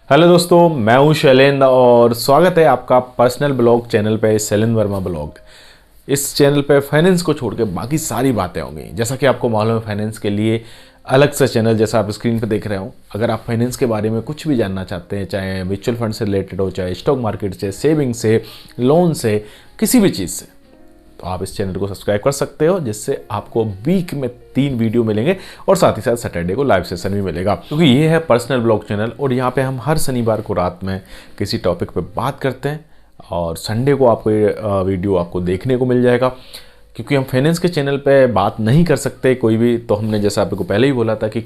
Hello दोस्तों, मैं हूं शैलेंद्र और स्वागत है आपका पर्सनल ब्लॉग चैनल पे शैलेंद्र वर्मा ब्लॉग। इस चैनल पे फाइनेंस को छोड़ के बाकी सारी बातें होंगी। जैसा कि आपको मालूम है, फाइनेंस के लिए अलग से चैनल जैसा आप स्क्रीन पे देख रहे हो। अगर आप फाइनेंस के बारे में कुछ भी जानना चाहते हैं, चाहे म्यूचुअल फंड से रिलेटेड हो, चाहे स्टॉक मार्केट से, सेविंग से, लोन से, किसी भी चीज़ से, तो आप इस चैनल को सब्सक्राइब कर सकते हो, जिससे आपको वीक में 3 वीडियो मिलेंगे और साथ ही साथ सैटरडे को लाइव सेशन भी मिलेगा। क्योंकि ये है पर्सनल ब्लॉग चैनल और यहाँ पे हम हर शनिवार को रात में किसी टॉपिक पे बात करते हैं और संडे को आपको ये वीडियो आपको देखने को मिल जाएगा। क्योंकि हम फाइनेंस के चैनल पे बात नहीं कर सकते कोई भी, तो हमने जैसा आपको पहले ही बोला था कि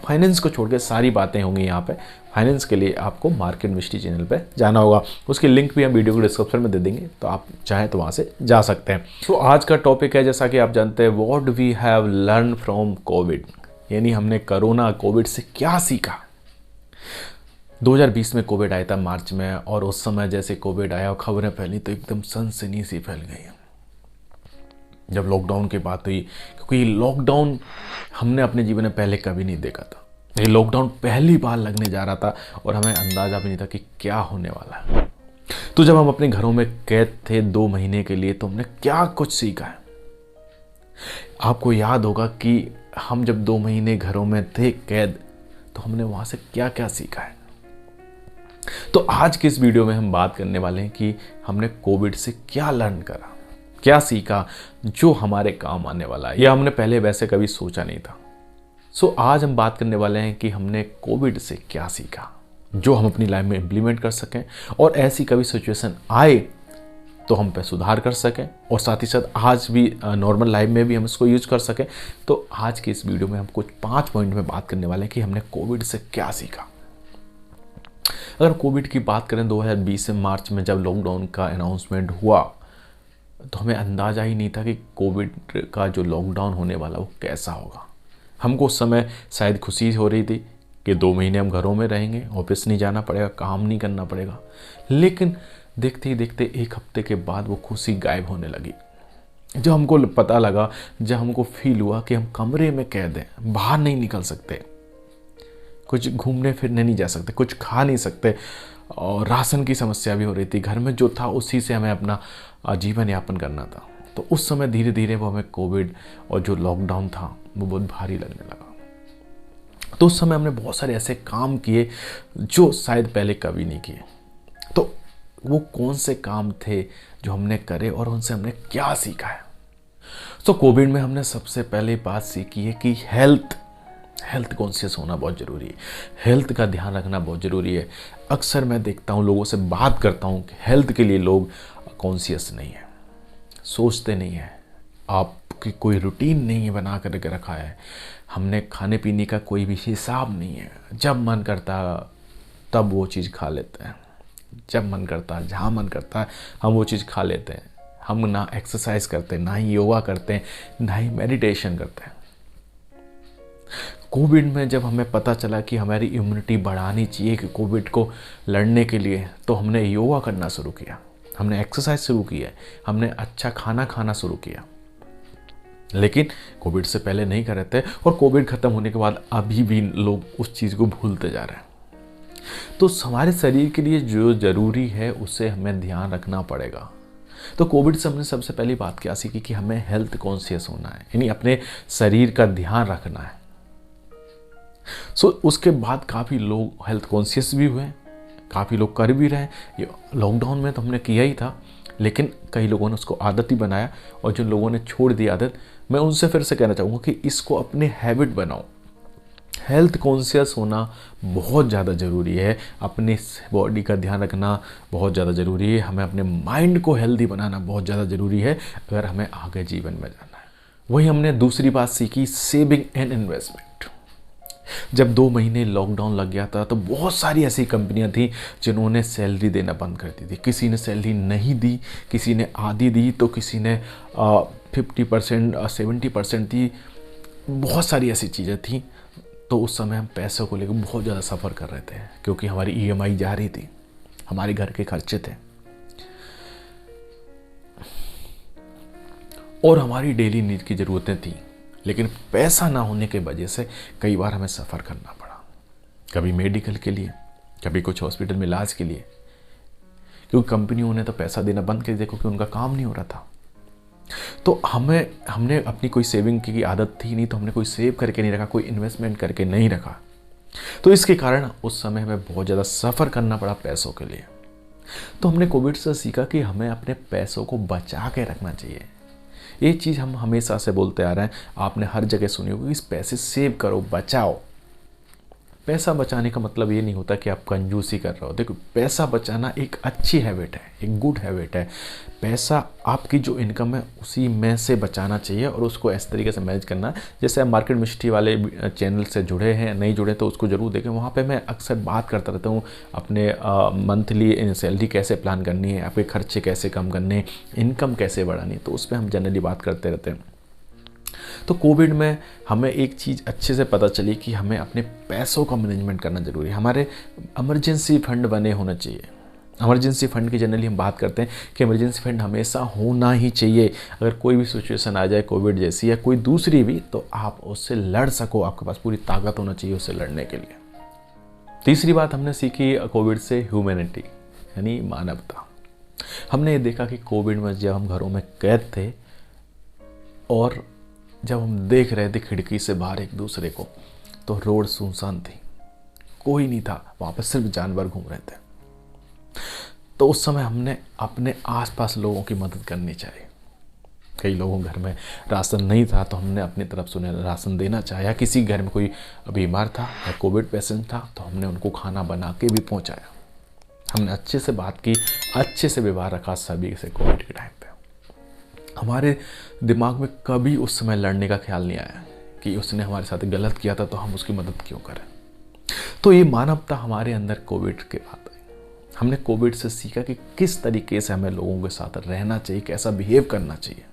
फाइनेंस को छोड़ के सारी बातें होंगी यहाँ पे। फाइनेंस के लिए आपको मार्केट मिस्ट्री चैनल पे जाना होगा। उसकी लिंक भी हम वीडियो को डिस्क्रिप्शन में दे देंगे, तो आप चाहें तो वहाँ से जा सकते हैं। तो आज का टॉपिक है, जैसा कि आप जानते हैं, what we have learn from COVID, यानी हमने कोविड से क्या सीखा। 2020 में कोविड आया था मार्च में, और उस समय जैसे कोविड आया और खबरें फैली तो एकदम सनसनी सी फैल गई। जब लॉकडाउन की बात हुई, क्योंकि लॉकडाउन हमने अपने जीवन में पहले कभी नहीं देखा था। ये लॉकडाउन पहली बार लगने जा रहा था और हमें अंदाज़ा भी नहीं था कि क्या होने वाला है। तो जब हम अपने घरों में कैद थे 2 महीने के लिए, तो हमने क्या कुछ सीखा है। आपको याद होगा कि हम जब 2 महीने घरों में थे कैद, तो हमने वहाँ से क्या क्या सीखा है। तो आज के इस वीडियो में हम बात करने वाले हैं कि हमने कोविड से क्या लर्न करा, क्या सीखा जो हमारे काम आने वाला है, या हमने पहले वैसे कभी सोचा नहीं था। आज हम बात करने वाले हैं कि हमने कोविड से क्या सीखा जो हम अपनी लाइफ में इम्प्लीमेंट कर सकें, और ऐसी कभी सिचुएशन आए तो हम पे सुधार कर सकें, और साथ ही साथ आज भी नॉर्मल लाइफ में भी हम इसको यूज कर सकें। तो आज के इस वीडियो में हम कुछ 5 पॉइंट में बात करने वाले हैं कि हमने कोविड से क्या सीखा। अगर कोविड की बात करें, 2020 में मार्च में जब लॉकडाउन का अनाउंसमेंट हुआ, तो हमें अंदाज़ा ही नहीं था कि कोविड का जो लॉकडाउन होने वाला वो कैसा होगा। हमको उस समय शायद खुशी हो रही थी कि 2 महीने हम घरों में रहेंगे, ऑफिस नहीं जाना पड़ेगा, काम नहीं करना पड़ेगा। लेकिन देखते ही देखते 1 हफ्ते के बाद वो खुशी गायब होने लगी। जब हमको पता लगा, जब हमको फील हुआ कि हम कमरे में कैद हैं, बाहर नहीं निकल सकते, कुछ घूमने फिरने नहीं जा सकते, कुछ खा नहीं सकते, और राशन की समस्या भी हो रही थी। घर में जो था उसी से हमें अपना जीवन यापन करना था। तो उस समय धीरे धीरे वो हमें कोविड और जो लॉकडाउन था वो बहुत भारी लगने लगा। तो उस समय हमने बहुत सारे ऐसे काम किए जो शायद पहले कभी नहीं किए। तो वो कौन से काम थे जो हमने करे और उनसे हमने क्या सीखा है। तो कोविड में हमने सबसे पहले बात सीखी है कि हेल्थ कॉन्शियस होना बहुत ज़रूरी है। हेल्थ का ध्यान रखना बहुत ज़रूरी है। अक्सर मैं देखता हूँ, लोगों से बात करता हूँ कि हेल्थ के लिए लोग कॉन्शियस नहीं है, सोचते नहीं है। आपकी कोई रूटीन नहीं है बना करके रखा है। हमने खाने पीने का कोई भी हिसाब नहीं है। जब मन करता तब वो चीज़ खा लेते हैं, जब मन करता है, जहाँ मन करता है हम वो चीज़ खा लेते हैं। हम ना एक्सरसाइज करते हैं, ना ही योगा करते हैं, ना ही मेडिटेशन करते हैं। कोविड में जब हमें पता चला कि हमारी इम्यूनिटी बढ़ानी चाहिए कि कोविड को लड़ने के लिए, तो हमने योगा करना शुरू किया, हमने एक्सरसाइज शुरू किया, हमने अच्छा खाना खाना शुरू किया। लेकिन कोविड से पहले नहीं कर रहे थे, और कोविड ख़त्म होने के बाद अभी भी लोग उस चीज़ को भूलते जा रहे हैं। तो हमारे शरीर के लिए जो ज़रूरी है उसे हमें ध्यान रखना पड़ेगा। तो कोविड से हमने सबसे पहली बात क्या सीखी कि हमें हेल्थ कॉन्शियस होना है, यानी अपने शरीर का ध्यान रखना है। उसके बाद काफ़ी लोग हेल्थ कॉन्शियस भी हुए, काफ़ी लोग कर भी रहे हैं। लॉकडाउन में तो हमने किया ही था, लेकिन कई लोगों ने उसको आदत ही बनाया, और जिन लोगों ने छोड़ दी आदत, मैं उनसे फिर से कहना चाहूँगा कि इसको अपने हैबिट बनाओ। हेल्थ कॉन्शियस होना बहुत ज़्यादा ज़रूरी है। अपने बॉडी का ध्यान रखना बहुत ज़्यादा ज़रूरी है। हमें अपने माइंड को हेल्दी बनाना बहुत ज़्यादा ज़रूरी है अगर हमें आगे जीवन में जाना है। वही हमने दूसरी बात सीखी, सेविंग एंड इन्वेस्टमेंट। जब 2 महीने लॉकडाउन लग गया था, तो बहुत सारी ऐसी कंपनियां थी जिन्होंने सैलरी देना बंद कर दी थी। किसी ने सैलरी नहीं दी, किसी ने आधी दी, तो किसी ने 50% 70% दी। बहुत सारी ऐसी चीज़ें थी। तो उस समय हम पैसों को लेकर बहुत ज़्यादा सफ़र कर रहे थे, क्योंकि हमारी EMI जा रही थी, हमारे घर के खर्चे थे, और हमारी डेली नीड की ज़रूरतें थी। लेकिन पैसा ना होने के वजह से कई बार हमें सफ़र करना पड़ा, कभी मेडिकल के लिए, कभी कुछ हॉस्पिटल में इलाज के लिए, क्योंकि कंपनियों ने तो पैसा देना बंद कर दिया क्योंकि उनका काम नहीं हो रहा था। तो हमने अपनी कोई सेविंग की आदत थी नहीं, तो हमने कोई सेव करके नहीं रखा, कोई इन्वेस्टमेंट करके नहीं रखा। तो इसके कारण उस समय हमें बहुत ज़्यादा सफ़र करना पड़ा पैसों के लिए। तो हमने कोविड से सीखा कि हमें अपने पैसों को बचा के रखना चाहिए। ये चीज़ हम हमेशा से बोलते आ रहे हैं, आपने हर जगह सुनी होगी, इस पैसे सेव करो, बचाओ। पैसा बचाने का मतलब ये नहीं होता कि आप कंजूसी कर रहे हो। देखो, पैसा बचाना एक अच्छी हैबिट है, एक गुड हैबिट है। पैसा आपकी जो इनकम है उसी में से बचाना चाहिए और उसको इस तरीके से मैनेज करना। जैसे आप मार्केट मिस्ट्री वाले चैनल से जुड़े हैं, नहीं जुड़े तो उसको ज़रूर देखें। वहाँ पे मैं अक्सर बात करता रहता हूँ अपने मंथली सैलरी कैसे प्लान करनी है, आपके खर्चे कैसे कम करने हैं, इनकम कैसे बढ़ानी है, तो उस पर हम जनरली बात करते रहते हैं। तो कोविड में हमें एक चीज़ अच्छे से पता चली कि हमें अपने पैसों का मैनेजमेंट करना ज़रूरी है। हमारे इमरजेंसी फंड बने होने चाहिए। इमरजेंसी फंड की जनरली हम बात करते हैं कि इमरजेंसी फंड हमेशा होना ही चाहिए। अगर कोई भी सिचुएशन आ जाए, कोविड जैसी या कोई दूसरी भी, तो आप उससे लड़ सको, आपके पास पूरी ताकत होना चाहिए उससे लड़ने के लिए। तीसरी बात हमने सीखी कोविड से, ह्यूमैनिटी यानी मानवता। हमने ये देखा कि कोविड में जब हम घरों में कैद थे और जब हम देख रहे थे खिड़की से बाहर एक दूसरे को, तो रोड सुनसान थी, कोई नहीं था वहाँ पर, सिर्फ जानवर घूम रहे थे। तो उस समय हमने अपने आसपास लोगों की मदद करनी चाहिए। कई लोगों घर में राशन नहीं था तो हमने अपनी तरफ से राशन देना चाहा। किसी घर में कोई बीमार था या कोविड पेशेंट था तो हमने उनको खाना बना के भी पहुँचाया। हमने अच्छे से बात की, अच्छे से व्यवहार रखा सभी से कोविड के टाइम पे। हमारे दिमाग में कभी उस समय लड़ने का ख्याल नहीं आया कि उसने हमारे साथ गलत किया था तो हम उसकी मदद क्यों करें। तो ये मानवता हमारे अंदर कोविड के बाद आई। हमने कोविड से सीखा कि किस तरीके से हमें लोगों के साथ रहना चाहिए, कैसा बिहेव करना चाहिए।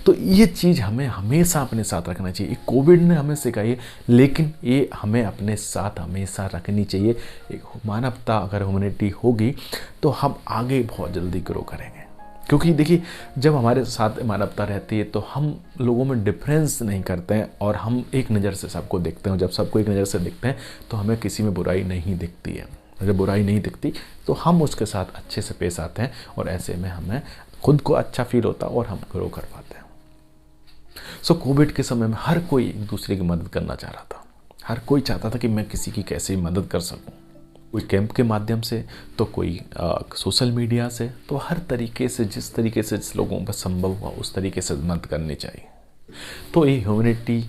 तो ये चीज़ हमें हमेशा अपने साथ रखना चाहिए। ये कोविड ने हमें सिखाई है, लेकिन ये हमें अपने साथ हमेशा रखनी चाहिए। एक मानवता, अगर ह्यूमैनिटी होगी तो हम आगे बहुत जल्दी ग्रो करेंगे। क्योंकि देखिए, जब हमारे साथ मानवता रहती है तो हम लोगों में डिफरेंस नहीं करते हैं और हम एक नज़र से सबको देखते हैं। जब सबको एक नज़र से देखते हैं तो हमें किसी में बुराई नहीं दिखती है। जब बुराई नहीं दिखती तो हम उसके साथ अच्छे से पेश आते हैं और ऐसे में हमें खुद को अच्छा फील होता है और हम ग्रो कर पाते हैं। सो कोविड के समय में हर कोई एक दूसरे की मदद करना चाह रहा था। हर कोई चाहता था कि मैं किसी की कैसे मदद कर सकूं। कोई कैंप के माध्यम से, तो कोई सोशल मीडिया से, तो हर तरीके से, जिस तरीके से जिस लोगों पर संभव हुआ उस तरीके से मदद करनी चाहिए। तो ये ह्यूमैनिटी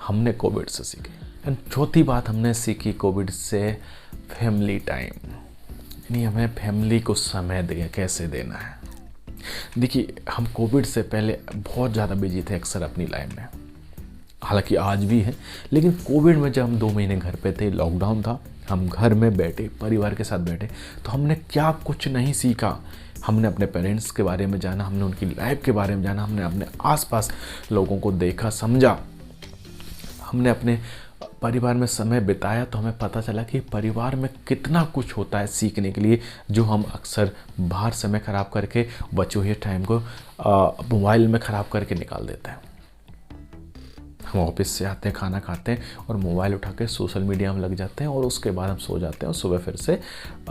हमने कोविड से सीखी। एंड चौथी बात हमने सीखी कोविड से, फैमिली टाइम। यानी हमें फैमिली को समय कैसे देना है। देखिए, हम कोविड से पहले बहुत ज़्यादा बिजी थे अक्सर अपनी लाइफ में, हालांकि आज भी है। लेकिन कोविड में जब हम 2 महीने घर पे थे, लॉकडाउन था, हम घर में बैठे, परिवार के साथ बैठे, तो हमने क्या कुछ नहीं सीखा। हमने अपने पेरेंट्स के बारे में जाना, हमने उनकी लाइफ के बारे में जाना, हमने अपने आसपास लोगों को देखा, समझा, हमने अपने परिवार में समय बिताया। तो हमें पता चला कि परिवार में कितना कुछ होता है सीखने के लिए, जो हम अक्सर बाहर समय ख़राब करके, बचे हुए टाइम को मोबाइल में ख़राब करके निकाल देते हैं। हम ऑफिस से आते हैं, खाना खाते हैं और मोबाइल उठा के सोशल मीडिया में लग जाते हैं और उसके बाद हम सो जाते हैं और सुबह फिर से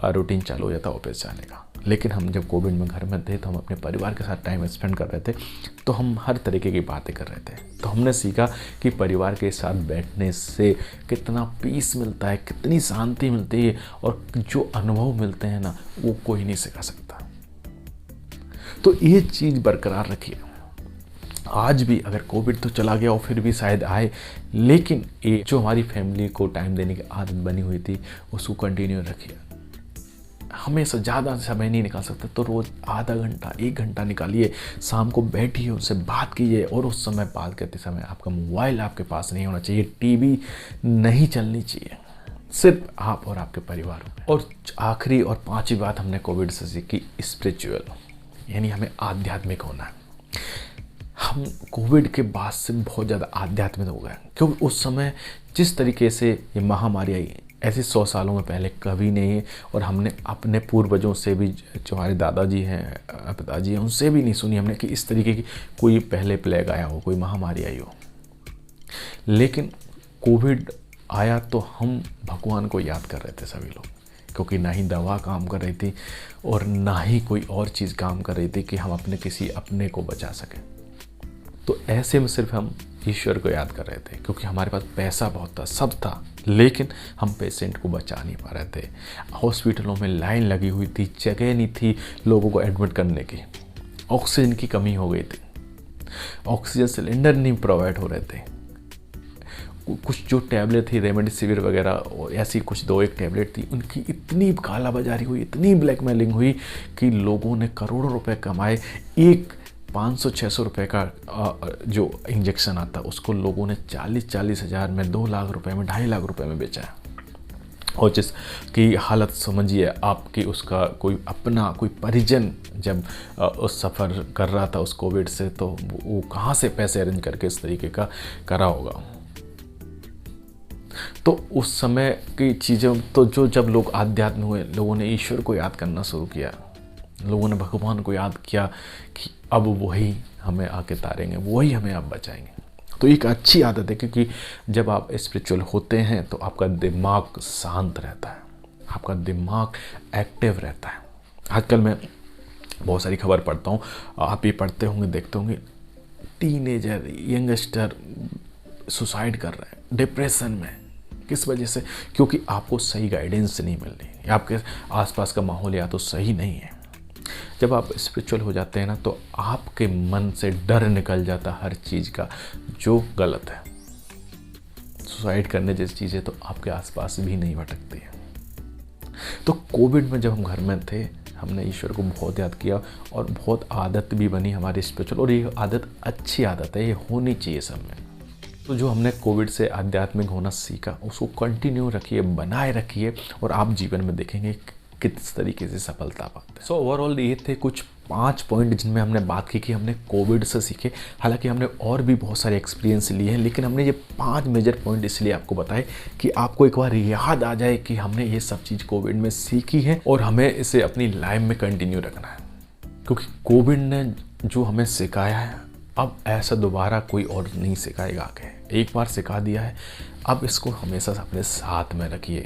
रूटीन चालू हो जाता है ऑफिस जाने का। लेकिन हम जब कोविड में घर में थे तो हम अपने परिवार के साथ टाइम स्पेंड कर रहे थे, तो हम हर तरीके की बातें कर रहे थे। तो हमने सीखा कि परिवार के साथ बैठने से कितना पीस मिलता है, कितनी शांति मिलती है, और जो अनुभव मिलते हैं ना, वो कोई नहीं सिखा सकता। तो ये चीज़ बरकरार रखिए। आज भी अगर कोविड तो चला गया और फिर भी शायद आए, लेकिन ये जो हमारी फैमिली को टाइम देने की आदत बनी हुई थी उसको कंटिन्यू रखिए। हमेशा ज़्यादा समय नहीं निकाल सकते तो रोज़ आधा घंटा, 1 घंटा निकालिए, शाम को बैठिए, उनसे बात कीजिए। और उस समय बात करते समय आपका मोबाइल आपके पास नहीं होना चाहिए, टीवी नहीं चलनी चाहिए, सिर्फ आप और आपके परिवार। और आखिरी और 5वीं बात हमने कोविड से सीखी, स्पिरिचुअल, यानी हमें आध्यात्मिक होना है। हम कोविड के बाद से बहुत ज़्यादा आध्यात्मिक हो गए, क्योंकि उस समय जिस तरीके से ये महामारी आई, ऐसे 100 सालों में पहले कभी नहीं है। और हमने अपने पूर्वजों से भी, जो हमारे दादाजी हैं, पिताजी हैं, उनसे भी नहीं सुनी हमने कि इस तरीके की कोई पहले प्लेग आया हो, कोई महामारी आई हो। लेकिन कोविड आया तो हम भगवान को याद कर रहे थे सभी लोग, क्योंकि ना ही दवा काम कर रही थी और ना ही कोई और चीज़ काम कर रही थी कि हम अपने किसी अपने को बचा सकें। तो ऐसे में सिर्फ हम ईश्वर को याद कर रहे थे, क्योंकि हमारे पास पैसा बहुत था, सब था, लेकिन हम पेशेंट को बचा नहीं पा रहे थे। हॉस्पिटलों में लाइन लगी हुई थी, जगह नहीं थी लोगों को एडमिट करने की, ऑक्सीजन की कमी हो गई थी, ऑक्सीजन सिलेंडर नहीं प्रोवाइड हो रहे थे। कुछ जो टैबलेट थी रेमडेसिविर वगैरह और ऐसी कुछ 2-1 टैबलेट थी, उनकी इतनी कालाबाजारी हुई, इतनी ब्लैकमेलिंग हुई कि लोगों ने करोड़ों रुपए कमाए। एक 500-600 रुपये का जो इंजेक्शन आता उसको लोगों ने 40-40 हज़ार में, 2 लाख रुपए में, 2.5 लाख रुपए में बेचा है। और जिसकी हालत समझिए आपकी, उसका कोई अपना कोई परिजन जब उस सफ़र कर रहा था उस कोविड से, तो वो कहाँ से पैसे अरेंज करके इस तरीके का करा होगा। तो उस समय की चीज़ें तो जो जब लोग आध्यात्म हुए, लोगों ने ईश्वर को याद करना शुरू किया, लोगों ने भगवान को याद किया कि अब वही हमें आके तारेंगे, वही हमें अब बचाएंगे। तो एक अच्छी आदत है, क्योंकि जब आप स्पिरिचुअल होते हैं तो आपका दिमाग शांत रहता है, आपका दिमाग एक्टिव रहता है। आजकल मैं बहुत सारी खबर पढ़ता हूँ, आप भी पढ़ते होंगे, देखते होंगे, टीनेजर यंगस्टर सुसाइड कर रहे हैं, डिप्रेशन में। किस वजह से? क्योंकि आपको सही गाइडेंस नहीं मिल रही, आपके आसपास का माहौल या तो सही नहीं है। जब आप स्पिरिचुअल हो जाते हैं ना, तो आपके मन से डर निकल जाता हर चीज़ का जो गलत है। सुसाइड करने जैसी चीज़ें तो आपके आसपास भी नहीं भटकती है। तो कोविड में जब हम घर में थे, हमने ईश्वर को बहुत याद किया और बहुत आदत भी बनी हमारी स्पिरिचुअल, और ये आदत अच्छी आदत है, ये होनी चाहिए सब में। तो जो हमने कोविड से आध्यात्मिक होना सीखा, उसको कंटिन्यू रखिए, बनाए रखिए, और आप जीवन में देखेंगे किस तरीके से सफलता पाते हैं। सो ओवरऑल ये थे कुछ 5 पॉइंट जिनमें हमने बात की कि हमने कोविड से सीखे। हालांकि हमने और भी बहुत सारे एक्सपीरियंस लिए हैं, लेकिन हमने ये 5 मेजर पॉइंट इसलिए आपको बताए कि आपको एक बार याद आ जाए कि हमने ये सब चीज़ कोविड में सीखी है और हमें इसे अपनी लाइफ में कंटिन्यू रखना है। क्योंकि कोविड ने जो हमें सिखाया है, अब ऐसा दोबारा कोई और नहीं सिखाएगा आगे। एक बार सिखा दिया है, अब इसको हमेशा अपने साथ में रखिए।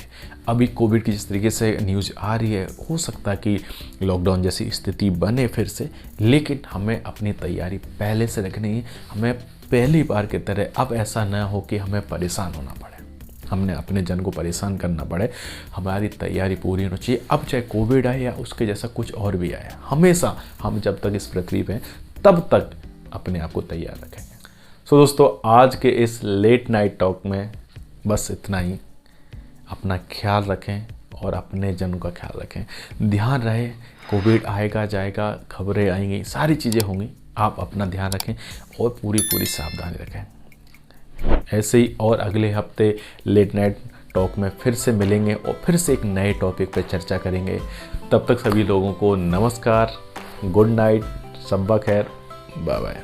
अभी कोविड की जिस तरीके से न्यूज़ आ रही है, हो सकता है कि लॉकडाउन जैसी स्थिति बने फिर से, लेकिन हमें अपनी तैयारी पहले से रखनी है। हमें पहली बार की तरह अब ऐसा न हो कि हमें परेशान होना पड़े, हमने अपने जन को परेशान करना पड़े। हमारी तैयारी पूरी होनी चाहिए। अब चाहे कोविड आए या उसके जैसा कुछ और भी आए, हमेशा हम जब तक इस पृथ्वी पे हैं तब तक अपने आप को तैयार रखेंगे। सो दोस्तों, आज के इस लेट नाइट टॉक में बस इतना ही। अपना ख्याल रखें और अपने जनों का ख्याल रखें। ध्यान रहे, कोविड आएगा जाएगा, खबरें आएंगी, सारी चीज़ें होंगी। आप अपना ध्यान रखें और पूरी सावधानी रखें। ऐसे ही और अगले हफ्ते लेट नाइट टॉक में फिर से मिलेंगे और फिर से एक नए टॉपिक पर चर्चा करेंगे। तब तक सभी लोगों को नमस्कार, गुड नाइट, सब्बा खैर, बाय बाय।